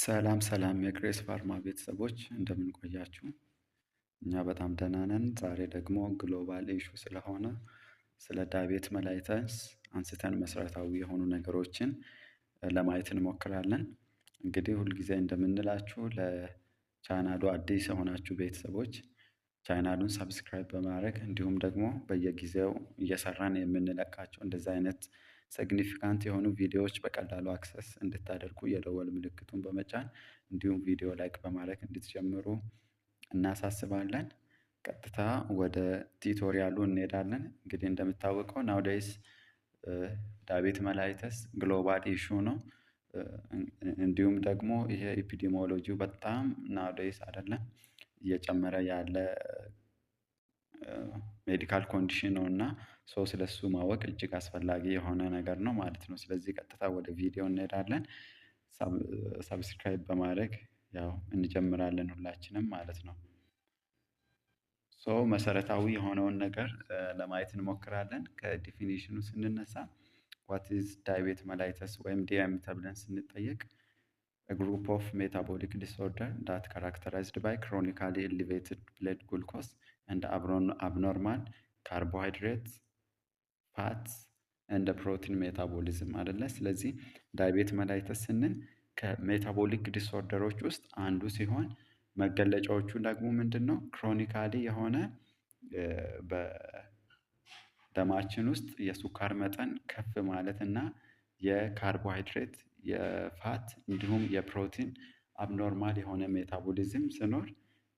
ሰላም ሰላም የግሬስ ፋርማ ቤተሰቦች እንደምን ቆያችሁ? እኛ በጣም ደህና ነን። ዛሬ ደግሞ ግሎባል ኢሹ ስለሆነ ስለ ዳቤት መላይተስ አንስተን መሰረታዊ የሆኑ ነገሮችን ለማየት እንሞክራለን። እንግዲህ ሁልጊዜ እንደምንላችሁ ለቻናሉ አዲስ የሆናችሁ ቤተሰቦች ቻናሉን ሰብስክራይብ በማድረግ እንዲሁም ደግሞ በየጊዜው እየሰራን የምንለቃቸው እንደዚህ አይነት ሲግኒፊካንት የሆኑ ቪዲዮዎች በቀላሉ አክሰስ እንድታደርጉ የደወል ምልክቱን በመጫን እንዲሁም ቪዲዮ ላይክ በማድረግ እንድትጀምሩ እናሳስባለን። ቀጥታ ወደ ቲቶሪያሉ እንሄዳለን። እንግዲህ እንደሚታወቀው ናውዴይስ ዳቤት መላይተስ ግሎባል ኢሹ ነው። እንዲሁም ደግሞ ይሄ ኢፒዲሞሎጂው በጣም ናውዴይስ አይደለም እየጨመረ ያለ ሜዲካል ኮንዲሽን ነው እና ሶ ስለሱ ማወቅ እጅግ አስፈላጊ የሆነ ነገር ነው ማለት ነው። ስለዚህ ቀጥታ ወደ ቪዲዮ እንሄዳለን። ሰብስክራይብ በማድረግ ያው እንጀምራለን ሁላችንም ማለት ነው። ሶ መሰረታዊ የሆነውን ነገር ለማየት እንሞክራለን። ከዲፊኒሽኑ ስንነሳ ዋት ኢዝ ዳይቤት መላይተስ ወይም ዲኤም ተብለን ስንጠየቅ ግሩፕ ኦፍ ሜታቦሊክ ዲስኦርደር ዳት ካራክተራይዝድ ባይ ክሮኒካሊ ኤሊቬትድ ብለድ ግሉኮስ ኤንድ አብኖርማል ካርቦሃይድሬት ፋት እንደ ፕሮቲን ሜታቦሊዝም አይደለ። ስለዚህ ዳይቤት መላይተስ ስንል ከሜታቦሊክ ዲስኦርደሮች ውስጥ አንዱ ሲሆን መገለጫዎቹ ደግሞ ምንድነው? ክሮኒካሊ የሆነ በደማችን ውስጥ የሱካር መጠን ከፍ ማለት እና የካርቦሃይድሬት የፋት እንዲሁም የፕሮቲን አብኖርማል የሆነ ሜታቦሊዝም ሲኖር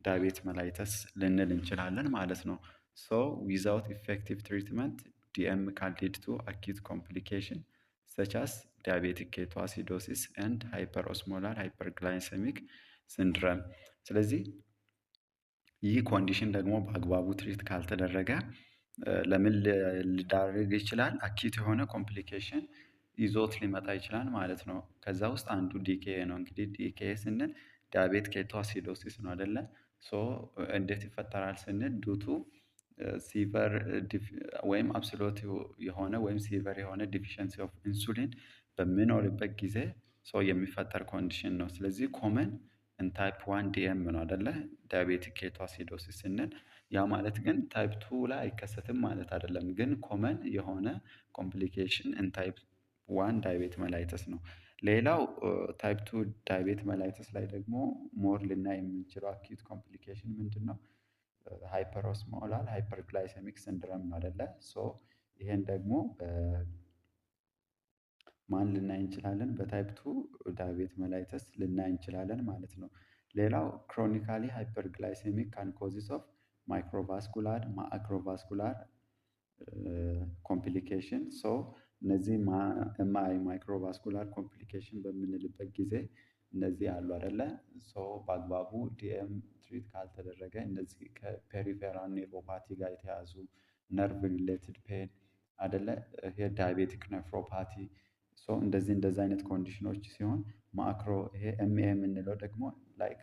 ዳቤት መላይተስ ልንል እንችላለን ማለት ነው። ሶ ዊዛውት ኢፌክቲቭ ትሪትመንት ዲኤም ካን ሊድ ቱ አኪዩት ኮምፕሊኬሽን ሰች አስ ዲያቤቲክ ኬቶአሲዶሲስ ኤንድ ሃይፐር ኦስሞላር ሃይፐርግላይሰሚክ ሲንድረም። ስለዚህ ይህ ኮንዲሽን ደግሞ በአግባቡ ትሪት ካልተደረገ ለምን ሊዳርግ ይችላል? አኪዩት የሆነ ኮምፕሊኬሽን ይዞት ሊመጣ ይችላል ማለት ነው። ከዛ ውስጥ አንዱ ዲኬኤ ነው። እንግዲህ ዲኬኤ ስንል ዲያቤት ኬቶአሲዶሲስ ነው አይደለ? ሶ እንዴት ይፈጠራል ስንል ዱቱ ሲቨር ወይም አብሶሉት የሆነ ወይም ሲቨር የሆነ ዲፊሸንሲ ኦፍ ኢንሱሊን በሚኖርበት ጊዜ ሰው የሚፈጠር ኮንዲሽን ነው። ስለዚህ ኮመን ታይፕ ዋን ዲኤም ነው አይደለ? ዳያቤቲክ ኬቶአሲዶሲስ ስንል ያ ማለት ግን ታይፕ ቱ ላይ አይከሰትም ማለት አይደለም። ግን ኮመን የሆነ ኮምፕሊኬሽን ታይፕ ዋን ዳይቤት መላይተስ ነው። ሌላው ታይፕ ቱ ዳይቤት መላይተስ ላይ ደግሞ ሞር ልናይ የምንችለው አኪዩት ኮምፕሊኬሽን ምንድነው? ሃይፐር ኦስሞላር ሃይፐርግላይሰሚክ ሲንድረም ነው አይደለ? ሶ ይሄን ደግሞ ማን ልናይ እንችላለን? በታይፕ ቱ ዳይቤት መላይተስ ልናይ እንችላለን ማለት ነው። ሌላው ክሮኒካሊ ሃይፐርግላይሴሚክ ካን ኮዚስ ኦፍ ማይክሮቫስኩላር ማክሮቫስኩላር ኮምፕሊኬሽን ሶ እነዚህ ኤምአይ ማይክሮቫስኩላር ኮምፕሊኬሽን በምንልበት ጊዜ እነዚህ አሉ አይደለ? ሶ በአግባቡ ዲኤም ትሪት ካልተደረገ እነዚህ ከፔሪፌራል ኔቭሮፓቲ ጋር የተያዙ ነርቭ ሪሌትድ ፔን አይደለ? ይሄ ዳያቤቲክ ነፍሮፓቲ ሶ እንደዚህ አይነት ኮንዲሽኖች ሲሆን ማክሮ ይሄ ኤምኤ የምንለው ደግሞ ላይክ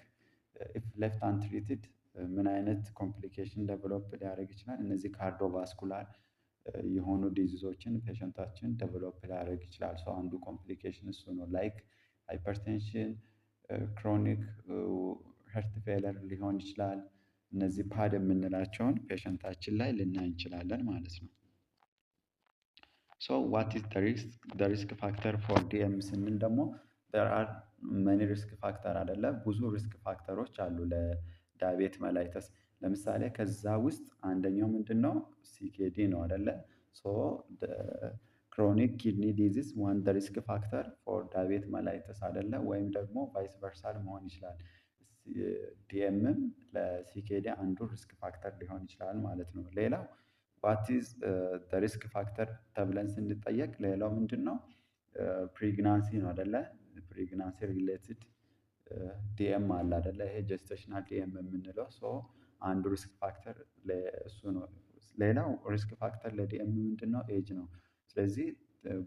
ኢፍ ሌፍት አንትሪትድ ምን አይነት ኮምፕሊኬሽን ደቨሎፕ ሊያደርግ ይችላል? እነዚህ ካርዶቫስኩላር የሆኑ ዲዚዞችን ፔሸንታችን ደቨሎፕ ሊያደርግ ይችላል። ሶ አንዱ ኮምፕሊኬሽን እሱ ነው። ላይክ ሃይፐርቴንሽን ክሮኒክ ሄርት ፌለር ሊሆን ይችላል። እነዚህ ፓድ የምንላቸውን ፔሸንታችን ላይ ልናይ እንችላለን ማለት ነው። ሶ ዋት ኢዝ ዘ ሪስክ ፋክተር ፎር ዲኤም ስንል ደግሞ ዜር አር መኒ ሪስክ ፋክተር አይደለ? ብዙ ሪስክ ፋክተሮች አሉ ለዳቤት መላይተስ። ለምሳሌ ከዛ ውስጥ አንደኛው ምንድነው? ሲኬዲ ነው አይደለ? ሶ ክሮኒክ ኪድኒ ዲዚዝ ዋን ዘ ሪስክ ፋክተር ፎር ዳቤት መላይተስ አይደለ? ወይም ደግሞ ቫይስ ቨርሳል መሆን ይችላል። ዲኤምም ለሲኬዲ አንዱ ሪስክ ፋክተር ሊሆን ይችላል ማለት ነው። ሌላው ዋት ኢዝ ዘ ሪስክ ፋክተር ተብለን ስንጠየቅ ሌላው ምንድነው? ፕሪግናንሲ ነው አይደለ? ፕሪግናንሲ ሪሌትድ ዲኤም አለ አይደለ? ይሄ ጀስቴሽናል ዲኤም የምንለው ሶ አንዱ ሪስክ ፋክተር እሱ ነው። ሌላው ሪስክ ፋክተር ለዲኤም ምንድነው? ኤጅ ነው። ስለዚህ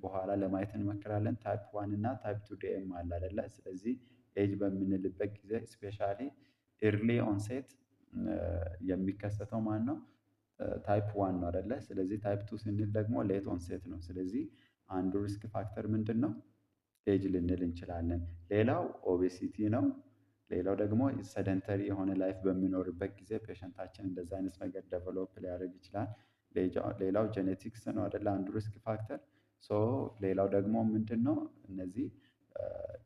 በኋላ ለማየት እንሞክራለን። ታይፕ ዋን እና ታይፕ ቱ ዲኤም አለ አይደለ? ስለዚህ ኤጅ በምንልበት ጊዜ ስፔሻሊ ኤርሊ ኦንሴት የሚከሰተው ማነው? ታይፕ ዋን ነው አይደለ? ስለዚህ ታይፕ ቱ ስንል ደግሞ ሌት ኦንሴት ነው። ስለዚህ አንዱ ሪስክ ፋክተር ምንድነው? ኤጅ ልንል እንችላለን። ሌላው ኦቤሲቲ ነው። ሌላው ደግሞ ሰደንተሪ የሆነ ላይፍ በሚኖርበት ጊዜ ፔሸንታችን እንደዛ አይነት ነገር ደቨሎፕ ሊያደርግ ይችላል። ሌላው ጄኔቲክስ ነው አይደለ አንዱ ሪስክ ፋክተር። ሶ ሌላው ደግሞ ምንድነው እነዚህ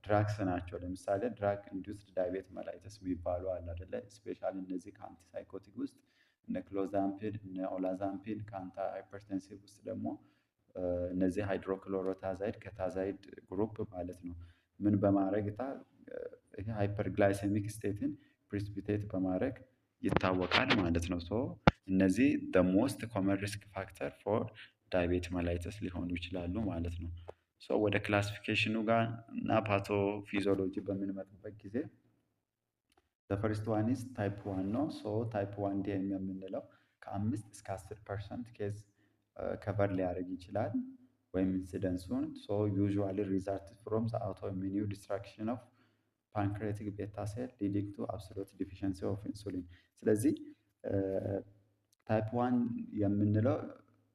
ድራግስ ናቸው። ለምሳሌ ድራግ ኢንዱስድ ዳይቤት መላይተስ የሚባሉ አለ አይደለ ስፔሻሊ እነዚህ ከአንቲሳይኮቲክ ውስጥ እነ ክሎዛምፒን እነ ኦላዛምፒን ከአንታ ሃይፐርቴንሲቭ ውስጥ ደግሞ እነዚህ ሃይድሮክሎሮታዛይድ ከታዛይድ ግሩፕ ማለት ነው። ምን በማድረግ ይሄ ሃይፐርግላይሴሚክ ስቴትን ፕሪሲፒቴት በማድረግ ይታወቃል ማለት ነው። ሶ እነዚህ ዘ ሞስት ኮመን ሪስክ ፋክተር ፎር ዳይቤት መላይተስ ሊሆኑ ይችላሉ ማለት ነው። ሶ ወደ ክላሲፊኬሽኑ ጋር እና ፓቶፊዚዮሎጂ በምንመጣበት ጊዜ ፈርስት ዋን ኢዝ ታይፕ ዋን ነው። ሶ ታይፕ ዋን ዲኤም የምንለው ከ5 እስከ 10% ኬዝ ከቨር ሊያደርግ ይችላል ወይም ኢንሲደንሱን። ሶ ዩዥዋሊ ሪዛልት ፍሮም ዘ አውቶ ኢሚኒው ዲስትራክሽን ኦፍ ፓንክሬቲክ ቤታ ሴል ሊዲንግ ቱ አብሶሉት ዲፊሸንሲ ኦፍ ኢንሱሊን። ስለዚህ ታይፕ ዋን የምንለው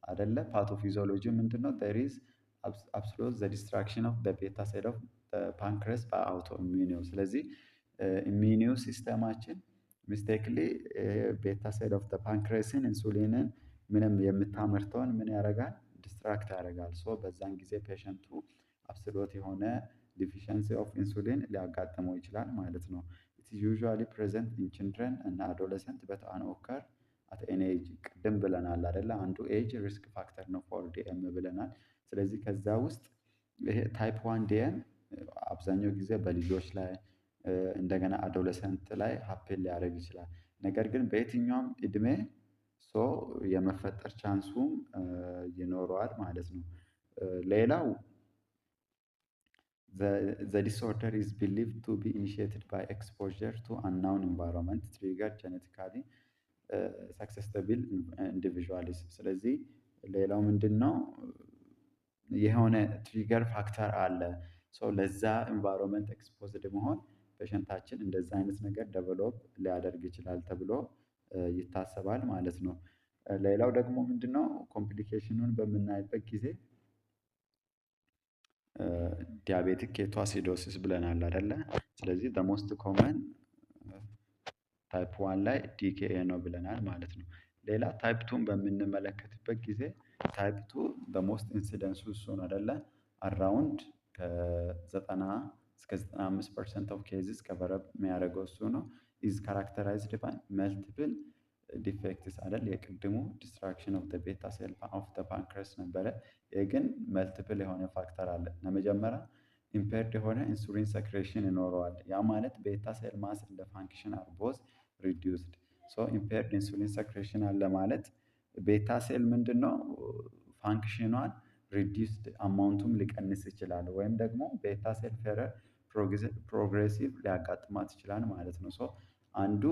አይደለ ፓቶፊዚዮሎጂ ምንድነው? ዜር ኢዝ አብሶሉት ዘ ዲስትራክሽን ኦፍ ዘ ቤታ ሴል ኦፍ ፓንክረስ በአውቶ ኢሚኒው። ስለዚህ ኢሚኒው ሲስተማችን ሚስቴክሊ ቤታ ሴል ኦፍ ዘ ፓንክሬስን ኢንሱሊንን ምንም የምታመርተውን ምን ያደርጋል? ዲስትራክት ያደርጋል። ሶ በዛን ጊዜ ፔሸንቱ አብሶሉት የሆነ ዲፊሸንሲ ኦፍ ኢንሱሊን ሊያጋጥመው ይችላል ማለት ነው። ኢት ኢዝ ዩዥዋሊ ፕሬዘንት ኢን ችልድረን እና አዶለሰንት በት አን ኦከር አት ኤኒ ኤጅ። ቅድም ብለናል አይደለ አንዱ ኤጅ ሪስክ ፋክተር ነው ፎር ዲኤም ብለናል። ስለዚህ ከዛ ውስጥ ይሄ ታይፕ ዋን ዲኤም አብዛኛው ጊዜ በልጆች ላይ እንደገና አዶለሰንት ላይ ሀፕን ሊያደርግ ይችላል። ነገር ግን በየትኛውም እድሜ ሶ የመፈጠር ቻንሱም ይኖረዋል ማለት ነው። ሌላው the disorder is believed to be initiated by exposure to unknown environment triggered genetically successful individuals። ስለዚህ ሌላው ምንድነው? የሆነ ትሪገር ፋክተር አለ። ሶ ለዛ ኢንቫይሮንመንት ኤክስፖዝድ መሆን ፔሸንታችን እንደዛ አይነት ነገር ደቨሎፕ ሊያደርግ ይችላል ተብሎ ይታሰባል ማለት ነው። ሌላው ደግሞ ምንድነው? ኮምፕሊኬሽኑን በምናይበት ጊዜ ዲያቤቲክ ኬቶ አሲዶሲስ ብለናል አይደለ? ስለዚህ ዘ ሞስት ኮመን ታይፕ ዋን ላይ ዲኬኤ ነው ብለናል ማለት ነው። ሌላ ታይፕ ቱን በምንመለከትበት ጊዜ ታይፕ ቱ በሞስት ኢንሲደንሱ እሱ ነው አይደለ? አራውንድ ከ90 እስከ 95% ኦፍ ኬዝስ ከቨረብ የሚያደርገው እሱ ነው። ኢዝ ካራክተራይዝድ ባይ መልቲፕል ዲፌክትስ አይደል? የቅድሙ ዲስትራክሽን ኦፍ ዘ ቤታ ሴል ኦፍ ዘ ፓንክረስ ነበረ። ይሄ ግን መልቲፕል የሆነ ፋክተር አለ። ለመጀመሪያ ኢምፔርድ የሆነ ኢንሱሊን ሰክሬሽን ይኖረዋል። ያ ማለት ቤታ ሴል ማስ እንደ ፋንክሽን አር ቦዝ ሪዲዩስድ። ሶ ኢምፔርድ ኢንሱሊን ሰክሬሽን አለ ማለት ቤታ ሴል ምንድነው? ፋንክሽኗን ሪዲዩስድ አማውንቱም ሊቀንስ ይችላል ወይም ደግሞ ቤታ ሴል ፌረር ፕሮግሬሲቭ ሊያጋጥማት ይችላል ማለት ነው። ሶ አንዱ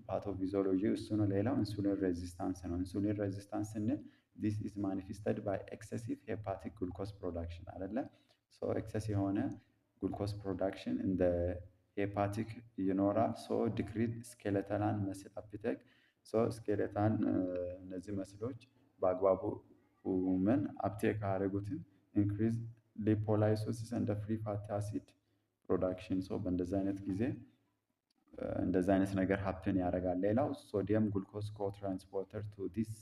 ፓቶፊዚዮሎጂ እሱ ነው። ሌላው ኢንሱሊን ሬዚስታንስ ነው። ኢንሱሊን ሬዚስታንስ ስንል ዲስ ኢዝ ማኒፌስተድ ባይ ኤክሰሲቭ ሄፓቲክ ግሉኮስ ፕሮዳክሽን አይደለ? ሶ ኤክሰስ የሆነ ግሉኮስ ፕሮዳክሽን እንደ ሄፓቲክ ይኖራል። ሶ ዲክሪዝ ስኬለታል መስል አፒቴክ። ሶ ስኬለታል እነዚህ መስሎች በአግባቡ ምን አፕቴክ አያደርጉትም። ኢንክሪዝ ሊፖላይሶሲስ እንደ ፍሪ ፋቲ አሲድ ፕሮዳክሽን። ሶ በእንደዚህ አይነት ጊዜ እንደዚህ አይነት ነገር ሀፕን ያደርጋል። ሌላው ሶዲየም ግሉኮስ ኮትራንስፖርተር ቱ ዲስ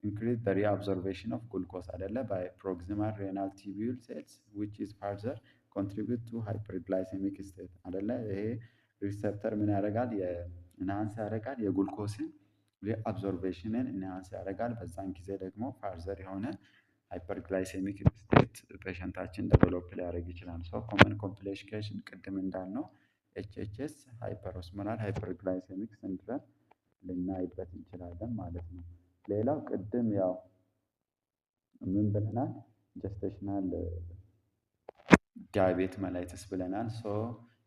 ኢንክሪዝ ዘ ሪአብዞርቤሽን ኦፍ ግሉኮስ አይደለ ባይ ፕሮክሲማል ሬናል ቲቢዩል ሴልስ ዊች ኢዝ ፋርዘር ኮንትሪቢዩት ቱ ሃይፐርግላይሴሚክ ስቴት አይደለ? ይሄ ሪሰፕተር ምን ያደርጋል? ኢንሃንስ ያደርጋል የግሉኮስን ሪአብዞርቤሽንን ኢንሃንስ ያደርጋል። በዛን ጊዜ ደግሞ ፋርዘር የሆነ ሃይፐርግላይሴሚክ ስቴት ፔሸንታችን ዴቨሎፕ ሊያደርግ ይችላል። ሶ ኮመን ኮምፕሊኬሽን ቅድም እንዳልነው ኤችኤችኤስ ሃይፐሮስሞላር ሃይፐርግላይሴሚክ ሲንድረም ልናይበት እንችላለን ማለት ነው። ሌላው ቅድም ያው ምን ብለናል? ጀስቴሽናል ዲያቤት መላይተስ ብለናል። ሶ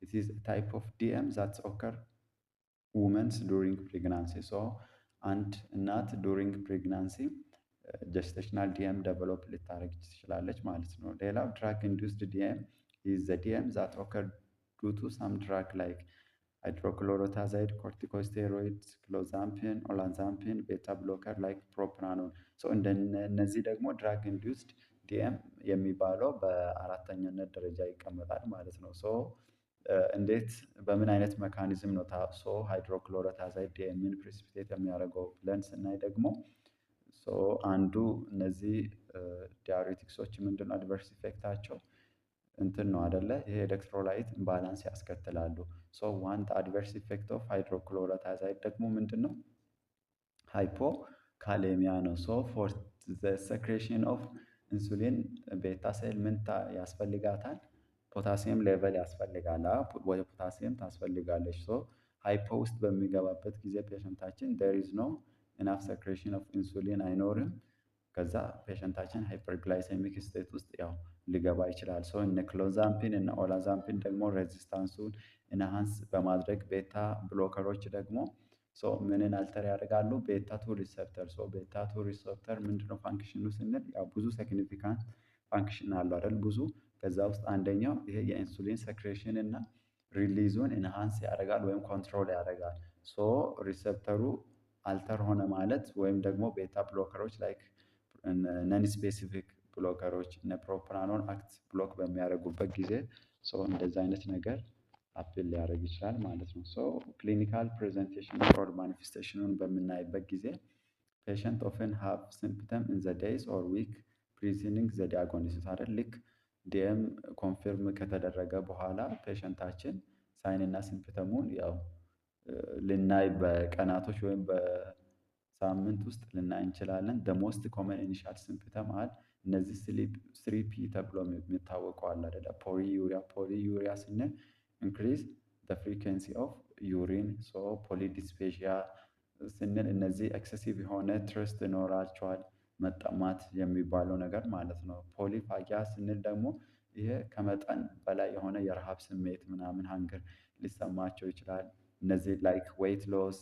ኢት ኢዝ ታይፕ ኦፍ ዲኤም ዛትስ ኦከር ውመንስ ዱሪንግ ፕሬግናንሲ። ሶ አንድ እናት ዱሪንግ ፕሬግናንሲ ጀስቴሽናል ዲኤም ዴቨሎፕ ልታደርግ ትችላለች ማለት ነው። ሌላው ድራግ ኢንዱስድ ዲኤም ኢዝ ዘ ዲኤም ዛት ኦከር ዱ ቱ ሳም ድራግ ላይክ ሃይድሮክሎሮታዛይድ፣ ኮርቲኮስቴሮይድስ፣ ክሎዛምፒን፣ ኦላዛምፒን፣ ቤታ ብሎከር ላይክ ፕሮፕራኖል። ሶ እነዚህ ደግሞ ድራግ ኢንዱስድ ዲኤም የሚባለው በአራተኛነት ደረጃ ይቀመጣል ማለት ነው። ሶ እንዴት በምን አይነት ሜካኒዝም ነው ታፍሶ ሃይድሮክሎሮታይዝድ ዲኤምን ፕሪሲፒቴት የሚያደርገው ብለን ስናይ ደግሞ አንዱ እነዚህ ዲዩሬቲክሶች ምንድነው አድቨርስ ኢፌክታቸው እንትን ነው አይደለ? ይሄ ኤሌክትሮላይት ኢምባላንስ ያስከትላሉ። ሶ ዋን አድቨርስ ኢፌክት ኦፍ ሃይድሮክሎሮታይዝድ ደግሞ ምንድነው? ሃይፖ ካሌሚያ ነው። ሶ ፎር ዘ ሰክሬሽን ኦፍ ኢንሱሊን ቤታ ሴል ምን ያስፈልጋታል? ፖታሲየም ሌቨል ያስፈልጋል። ወደ ፖታሲየም ታስፈልጋለች። ሶ ሃይፖ ውስጥ በሚገባበት ጊዜ ፔሸንታችን ዴር ኢዝ ኖ ኢናፍ ሰክሬሽን ኦፍ ኢንሱሊን አይኖርም። ከዛ ፔሸንታችን ሃይፐርግላይሴሚክ ስቴት ውስጥ ያው ሊገባ ይችላል። ሶ እነ ክሎዛምፒን እና ኦላዛምፒን ደግሞ ሬዚስታንሱን ኢንሃንስ በማድረግ ቤታ ብሎከሮች ደግሞ ምንን አልተር ያደርጋሉ? ቤታ ቱ ሪሰፕተር። ቤታ ቱ ሪሰፕተር ምንድነው ፋንክሽኑ ስንል ያው ብዙ ሲግኒፊካንት ፋንክሽን አለው አይደል? ብዙ ከዛ ውስጥ አንደኛው ይሄ የኢንሱሊን ሰክሬሽን እና ሪሊዙን ኢንሃንስ ያደርጋል ወይም ኮንትሮል ያደርጋል። ሪሰፕተሩ አልተር ሆነ ማለት ወይም ደግሞ ቤታ ብሎከሮች ላይክ ነን ስፔሲፊክ ብሎከሮች እነ ፕሮፕራኖን አክት ብሎክ በሚያደርጉበት ጊዜ እንደዚህ አይነት ነገር አፕል ሊያደርግ ይችላል ማለት ነው። ክሊኒካል ፕሬዘንቴሽን ኦር ማኒፌስቴሽኑን በምናይበት ጊዜ ፔሸንት ኦፍን ሃቭ ሲምፕተም ኢን ዘ ዴይዝ ኦር ዊክ ፕሪሲዲንግ ዘ ዲያግኖሲስ አይደል? ልክ ዲኤም ኮንፊርም ከተደረገ በኋላ ፔሸንታችን ሳይን እና ሲምፕተሙን ያው ልናይ በቀናቶች ወይም በሳምንት ውስጥ ልናይ እንችላለን። ደ ሞስት ኮመን ኢኒሻል ሲምፕተም አል እነዚህ ስሪፒ ተብሎ የሚታወቁ አለ አይደለ? ፖሊዩሪያ ስንል ኢንክሪዝ ዘ ፍሪኩዌንሲ ኦፍ ዩሪን። ፖሊዲስፔሺያ ስንል እነዚህ ኤክሰሲቭ የሆነ ትረስት ይኖራቸዋል፣ መጠማት የሚባለው ነገር ማለት ነው። ፖሊፋጊያ ስንል ደግሞ ይሄ ከመጠን በላይ የሆነ የረሃብ ስሜት ምናምን ሃንገር ሊሰማቸው ይችላል። እነዚህ ላይክ ዌይት ሎስ፣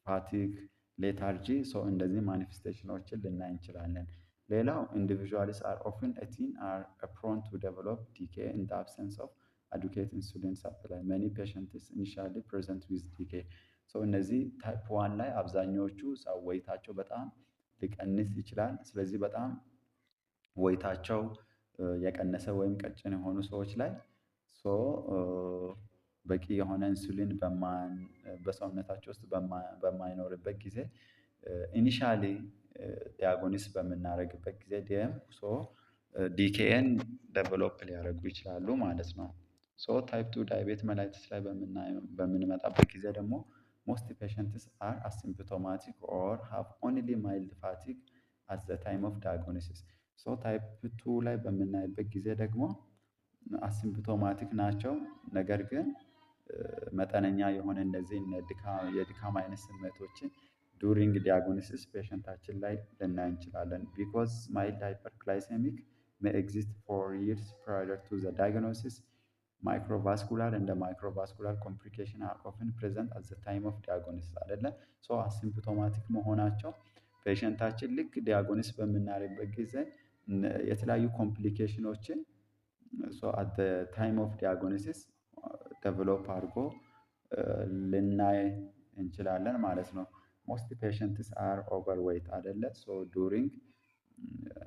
ፋቲግ፣ ሌታርጂ እንደዚህ ማኒፌስቴሽኖችን ልናይ እንችላለን። ሌላው ኢንዲቪዥዋልስ አር ኦፍን ኤቲን አር ፕሮን ቱ ዴቨሎፕ ዲኬ ኢን ዘ አብሰንስ ኦፍ አዱኬት ኢንሱሊን ሰፕላይ መኒ ፔሸንትስ ኢኒሻሊ ፕሬዘንት ዊዝ ዲኬ። እነዚህ ታይፕ ዋን ላይ አብዛኛዎቹ ሰው ወይታቸው በጣም ሊቀንስ ይችላል። ስለዚህ በጣም ወይታቸው የቀነሰ ወይም ቀጭን የሆኑ ሰዎች ላይ በቂ የሆነ ኢንሱሊን በሰውነታቸው ውስጥ በማይኖርበት ጊዜ ኢኒሻሊ ዲያጎኒስ በምናደርግበት ጊዜ ዲኤም ዲኬኤን ዴቨሎፕ ሊያደርጉ ይችላሉ ማለት ነው። ታይፕ ቱ ዳያቤት መላይትስ ላይ በምንመጣበት ጊዜ ደግሞ ሞስት ፔሸንትስ አር አሲምፕቶማቲክ ኦር ሃቭ ኦንሊ ማይልድ ፋቲግ አት ዘ ታይም ኦፍ ዳያግኖሲስ። ታይፕ ቱ ላይ በምናይበት ጊዜ ደግሞ አሲምፕቶማቲክ ናቸው፣ ነገር ግን መጠነኛ የሆነ እንደዚህ የድካም አይነት ስሜቶችን ዱሪንግ ዲያግኖሲስ ፔሸንታችን ላይ ልናይ እንችላለን። ቢኮዝ ማይልድ ሃይፐርግላይሴሚክ may exist for years prior to the diagnosis. Microvascular and the microvascular complication are often present at the time of diagnosis አይደለ? አሲምፕቶማቲክ መሆናቸው ፔሸንታችን ልክ ዲያግኖሲስ በምናደርግበት ጊዜ የተለያዩ ኮምፕሊኬሽኖችን at the time of diagnosis ዴቨሎፕ አድርጎ ልናይ እንችላለን ማለት ነው። ሞስት ፔሸንትስ አር ኦቨርዌይት አይደለ? ዱሪንግ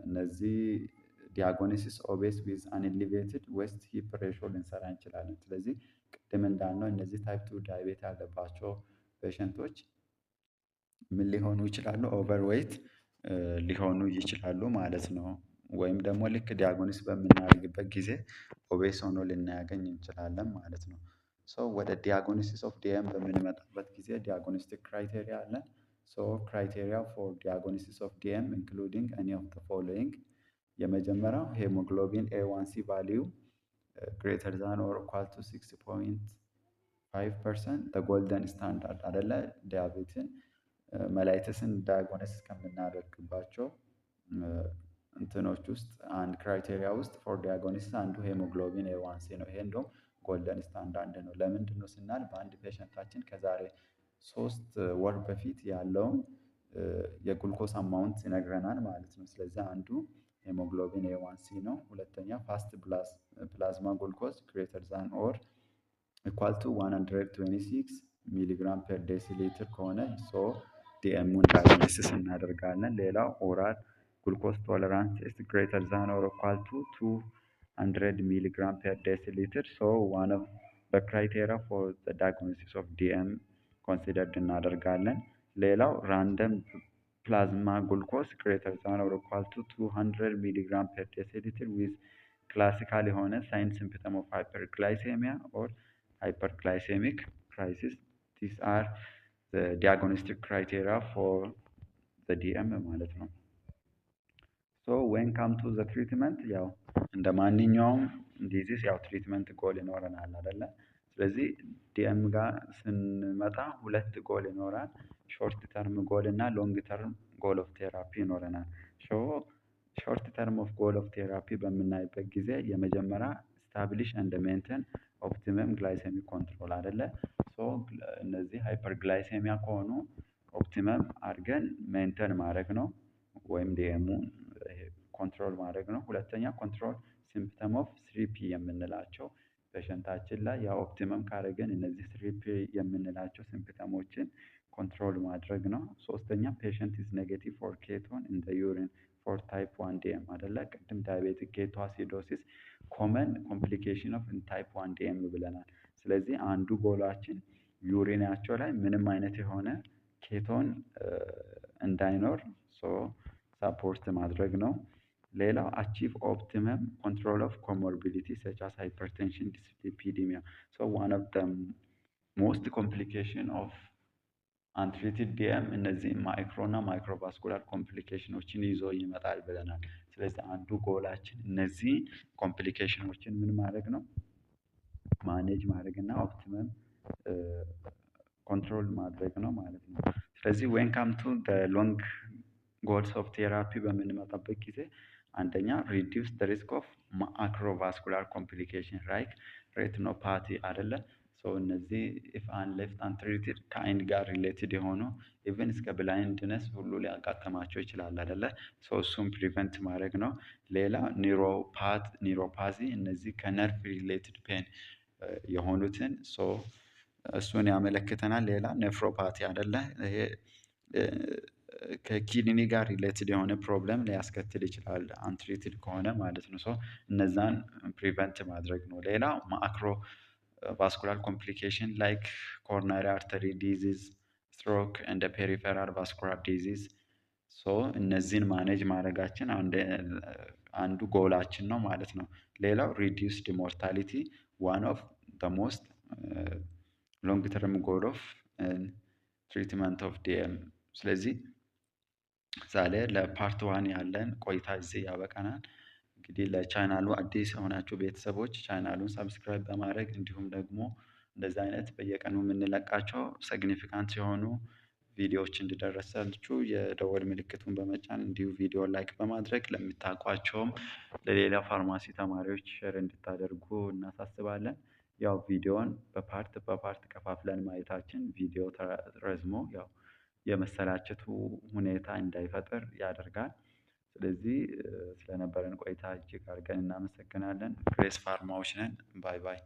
እነዚህ ዲያግኖሲስ ኦቤስ ዊዝ አን ኤሊቬትድ ዌስት ሂፕ ሬሾ ልንሰራ እንችላለን። ስለዚህ ቅድም እንዳልነው እነዚህ ታይፕ ቱ ዳያቤት ያለባቸው ፔሸንቶች ምን ሊሆኑ ይችላሉ? ኦቨርዌይት ሊሆኑ ይችላሉ ማለት ነው። ወይም ደግሞ ልክ ዲያግኖሲስ በምናደርግበት ጊዜ ኦቤስ ሆኖ ልናገኝ እንችላለን ማለት ነው። ወደ ዲያግኖሲስ ኦፍ ዲኤም በምንመጣበት ጊዜ ዲያግኖስቲክ ክራይቴሪያ አለ። ክራይቴሪያ ፎር ዲያግኖሲስ ኦፍ ዲኤም ኢንክሉዲንግ ኤኒ ኦፍ ዘ ፎሎዊንግ። የመጀመሪያው ሄሞግሎቢን ኤዋንሲ ቫሊዩ ግሬተር ዛን ኦር ኢኳል ቱ 6.5% ጎልደን ስታንዳርድ አይደለ? ዲያቤትን መላይተስን ዳያግኖሲስ ከምናደርግባቸው እንትኖች ውስጥ አንድ ክራይቴሪያ ውስጥ ፎር ዲያግኖሲስ አንዱ ሄሞግሎቢን ኤዋንሲ ነው። ይሄ እንደውም ጎልደን ስታንዳርድ ነው። ለምንድን ነው ስናል በአንድ ፔሸንታችን ከዛሬ 3 ወር በፊት ያለውን የጉልኮስ አማውንት ይነግረናል ማለት ነው። ስለዚህ አንዱ ሄሞግሎቢን ኤዋንሲ ነው። ሁለተኛ ፋስት ፕላዝማ ጉልኮስ ግሬተር ዛን ኦር ኢኳል ቱ 126 ሚሊግራም ፐር ዴሲሊትር ከሆነ ዲኤሙን ዳያግኖሲስ እናደርጋለን። ሌላው ኦራል glucose tolerance is greater than or equal to 200 milligram per deciliter. So one of the criteria for the diagnosis of DM considered እናደርጋለን። ሌላው random plasma glucose greater than or equal to 200 milligram per deciliter with classical የሆነ sign symptom of hyperglycemia or hyperglycemic crisis. These are the diagnostic criteria for the DM ማለት ነው። ሶ ዌን ካም ቱ ዘ ትሪትመንት ያው እንደ ማንኛውም ዲዚዝ ያው ትሪትመንት ጎል ይኖረናል አይደለ? ስለዚህ ዲኤም ጋር ስንመጣ ሁለት ጎል ይኖራል። ሾርት ተርም ጎል እና ሎንግ ተርም ጎል ኦፍ ቴራፒ ይኖረናል። ሾርት ተርም ኦፍ ጎል ኦፍ ቴራፒ በምናይበት ጊዜ የመጀመሪያ ስታብሊሽ ኤንድ ሜንቴን ኦፕቲመም ግላይሴሚክ ኮንትሮል አይደለ? ሶ እነዚህ ሃይፐርግላይሴሚያ ከሆኑ ኦፕቲመም አድርገን ሜንቴን ማድረግ ነው ወይም ዲኤሙን ኮንትሮል ማድረግ ነው። ሁለተኛ ኮንትሮል ሲምፕተም ኦፍ ስሪፒ የምንላቸው ፔሸንታችን ላይ ያ ኦፕቲመም ካደረገን እነዚህ ስሪፒ የምንላቸው ሲምፕተሞችን ኮንትሮል ማድረግ ነው። ሶስተኛ ፔሸንት ኢዝ ኔጌቲቭ ፎር ኬቶን ኢን ዘ ዩሪን ፎር ታይፕ 1 ዲኤም አይደለ? ቅድም ዳያቤቲክ ኬቶ አሲዶሲስ ኮመን ኮምፕሊኬሽን ኦፍ ታይፕ 1 ዲኤም ብለናል። ስለዚህ አንዱ ጎላችን ዩሪናቸው ላይ ምንም አይነት የሆነ ኬቶን እንዳይኖር ሳፖርት ማድረግ ነው። ሌላው አቺቭ ኦፕቲመም ኮንትሮል ኦፍ ኮሞርቢዲቲ ሰች አስ ሃይፐርቴንሽን ዲስሊፒዲሚያ። ሶ ዋን ኦፍ ዘ ሞስት ኮምፕሊኬሽን ኦፍ አንትሪትድ ዲኤም እነዚህ ማይክሮ እና ማይክሮቫስኩላር ኮምፕሊኬሽኖችን ይዞ ይመጣል ብለናል። ስለዚህ አንዱ ጎላችን እነዚህ ኮምፕሊኬሽኖችን ምን ማድረግ ነው? ማኔጅ ማድረግ እና ኦፕቲመም ኮንትሮል ማድረግ ነው ማለት ነው። ስለዚህ ዌን ካም ቱ ሎንግ ጎልስ ኦፍ ቴራፒ በምንመጣበት ጊዜ አንደኛ ሪዲዩስ ዘ ሪስክ ኦፍ ማክሮቫስኩላር ኮምፕሊኬሽን ላይክ ሬቲኖፓቲ አይደለ? ሶ እነዚህ ኢፍ አን ሌፍት አንትሪትድ ከአይን ጋር ሪሌትድ የሆኑ ኢቨን እስከ ብላይንድነስ ሁሉ ሊያጋጥማቸው ይችላል አይደለ? ሶ እሱም ፕሪቨንት ማድረግ ነው። ሌላ ኒውሮፓዚ እነዚህ ከነርቭ ሪሌትድ ፔን የሆኑትን እሱን ያመለክተናል። ሌላ ኔፍሮፓቲ አይደለ? ይሄ ከኪድኒ ጋር ሪሌትድ የሆነ ፕሮብለም ሊያስከትል ይችላል አንትሪትድ ከሆነ ማለት ነው። ሶ እነዛን ፕሪቨንት ማድረግ ነው። ሌላ ማክሮ ቫስኩላር ኮምፕሊኬሽን ላይክ ኮሮናሪ አርተሪ ዲዚዝ፣ ስትሮክ እንደ ፔሪፌራል ቫስኩላር ዲዚዝ። ሶ እነዚህን ማኔጅ ማድረጋችን አንዱ ጎላችን ነው ማለት ነው። ሌላው ሪዲዩስድ ሞርታሊቲ ዋን ኦፍ ዘ ሞስት ሎንግ ተርም ጎል ኦፍ ትሪትመንት ኦፍ ዲኤም። ስለዚህ ዛሬ ለፓርት ዋን ያለን ቆይታ እዚህ ያበቃናል። እንግዲህ ለቻናሉ አዲስ የሆናችሁ ቤተሰቦች ቻናሉን ሰብስክራይብ በማድረግ እንዲሁም ደግሞ እንደዚህ አይነት በየቀኑ የምንለቃቸው ሲግኒፊካንት የሆኑ ቪዲዮዎች እንዲደርሳችሁ የደወል ምልክቱን በመጫን እንዲሁ ቪዲዮ ላይክ በማድረግ ለምታውቋቸውም ለሌላ ፋርማሲ ተማሪዎች ሼር እንድታደርጉ እናሳስባለን። ያው ቪዲዮውን በፓርት ከፋፍለን ማየታችን ቪዲዮ ረዝሞ ያው የመሰላቸቱ ሁኔታ እንዳይፈጠር ያደርጋል። ስለዚህ ስለነበረን ቆይታ እጅግ አድርገን እናመሰግናለን። ግሬስ ፋርማዎች ነን። ባይ ባይ።